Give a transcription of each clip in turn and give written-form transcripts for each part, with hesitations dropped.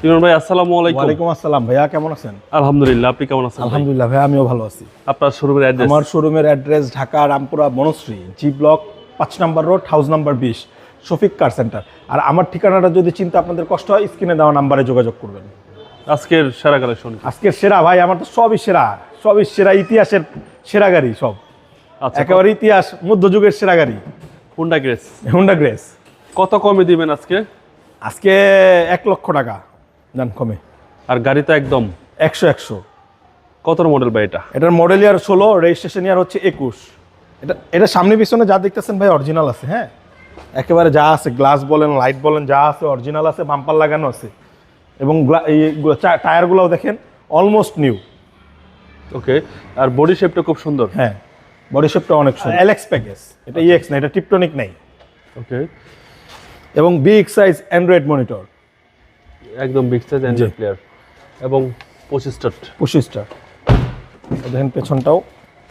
ইমরান ভাই আসসালামু আলাইকুম। ওয়ালাইকুম আসসালাম ভাইয়া, কেমন আছেন? আলহামদুলিল্লাহ, আপনি কেমন আছেন? আলহামদুলিল্লাহ ভাইয়া, আমিও ভালো আছি। আপনার শোরুমের অ্যাড্রেস? আমার শোরুমের address Dhaka Rampura Banasree, G block 5 নম্বর road, house number 20, Shafiq car centre. আর আমার ঠিকানাটা যদি চিন্তা আপনাদের কষ্ট হয়, স্ক্রিনে দেওয়া নাম্বারে যোগাযোগ করবেন। আজকের সেরা কালেকশন? আজকের সেরা ভাই, আমার তো সবই সেরা, ইতিহাসের সেরা গাড়ি সব। আচ্ছা, একেবারে ইতিহাস, মধ্যযুগের সেরা গাড়ি, হুন্ডা গ্রেস। Honda grace. কত কমে দিবেন আজকে? আজকে 1 লক্ষ টাকা জান কমে। আর গাড়ি তো একদম 100। কত মডেল ভাই এটা? এটার মডেল ইয়ার 16, রেজিস্ট্রেশন ইয়ার হচ্ছে 21। এটা সামনে পিছনে যা দেখতেছেন ভাই অরিজিনাল আছে। হ্যাঁ, একেবারে যা আছে, গ্লাস বলেন, লাইট বলেন, যা আছে অরিজিনাল আছে, বাম্পার লাগানো আছে। এবং এই টায়ারগুলোও দেখেন অলমোস্ট নিউ। ওকে, আর বডি শেপটা খুব সুন্দর। হ্যাঁ, বডি শেপটা অনেক সুন্দর। এলএক্স প্যাকেজ, এটা ইএক্স না, এটা টিপটনিক নাই। ওকে, এবং বিগ সাইজ অ্যান্ড্রয়েড মনিটর, একদম বিগ সাইজ অ্যান্ড্রয়েড প্লেয়ার, এবং 25টা। দেখেন পেছনটাও।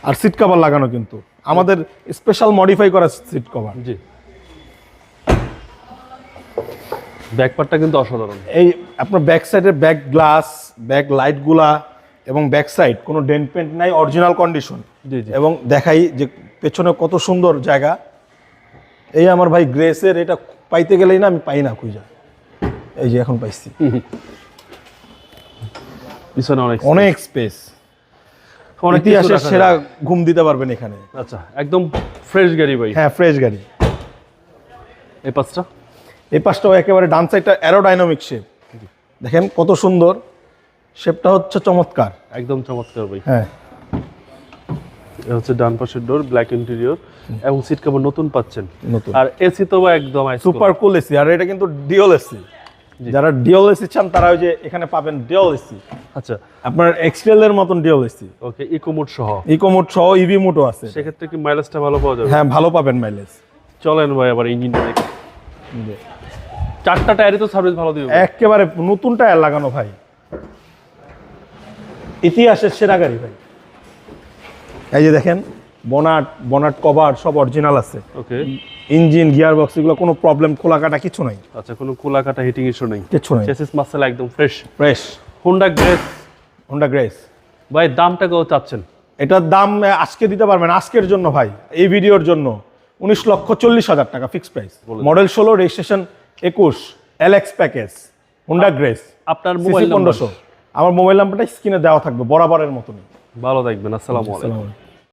আর সিট কভার লাগানো, কিন্তু আমাদের স্পেশাল মডিফাই করা সিট কভার। জি, ব্যাকপার্টটা কিন্তু অসাধারণ। এই আপনার ব্যাক সাইডের ব্যাক গ্লাস, ব্যাক লাইটগুলা এবং ব্যাক সাইড কোনো ডেন্ট পেন্ট নাই, অরিজিনাল কন্ডিশন। জি জি। এবং দেখাই যে পেছনে কত সুন্দর জায়গা। এই আমার ভাই গ্রেসের এটা পাইতে গেলেই না আমি পাই না খুঁজা। এই যে এখন পাইছি। পিছনে অনেক স্পেস, অনেক ইতিহাসের সেরা ঘুম দিতে পারবেন এখানে। আচ্ছা, একদম ফ্রেশ গাড়ি ভাই। হ্যাঁ, ফ্রেশ গাড়ি। এই পাঁচটা, এই পাশটাও একেবারে ডান সাইডটা অ্যারোডাইনামিক শেপ, দেখেন কত সুন্দর। শেপটা হচ্ছে চমৎকার, একদম চমৎকার ভাই। হ্যাঁ। এটা হচ্ছে ডান পাশের ডোর, ব্ল্যাক ইন্টেরিয়র, এবং সিট কভার নতুন পাচ্ছেন। নতুন। আর এসি তো ভাই একদম সুপার কুল এসি। আর এটা কিন্তু ডিওল এসি। যারা ডিওল এসি চান তারা ওই যে এখানে পাবেন ডিওল এসি। আচ্ছা, আপনার এক্সটেল এর মতন ডিওল এসি। ওকে, ইকো মোড সহ। ইকো মোড সহ ইভি মোডও আছে। সেক্ষেত্রে কি মাইলেজটা ভালো পাওয়া যাবে? হ্যাঁ, ভালো পাবেন মাইলেজ। চলেন ভাই আবার ইঞ্জিনটা দেখি। 4টা টায়ারই তো সার্ভিস ভালো দিবে। একেবারে নতুন টায়ার লাগানো ভাই, ইতিহাসের সেরা গাড়ি ভাই। এই যে দেখেন বনাট কভার সব অরিজিনাল আছে। ওকে, ইঞ্জিন, গিয়ার বক্স এগুলো কোনো প্রবলেম, খোলা কাটা কিছু নাই। আচ্ছা, কোনো কোলা কাটা হিটিং ইস্যু নেই? কিছু নাই। চেসিস মাসেল একদম ফ্রেশ। Honda grace. ভাই দামটা কত চাচ্ছেন? এটার দাম আজকে দিতে পারবেন, আজকের জন্য ভাই, এই ভিডিওর জন্য 19,40,000 টাকা fixed price. Model 16, registration 21, LX package, Honda grace. আপনার মোবাইল নাম্বার? 1500। আমার মোবাইল নাম্বারটা স্ক্রিনে দেওয়া থাকবে বরাবরের মতনই। ভালো থাকবেন, আসসালামু আলাইকুম।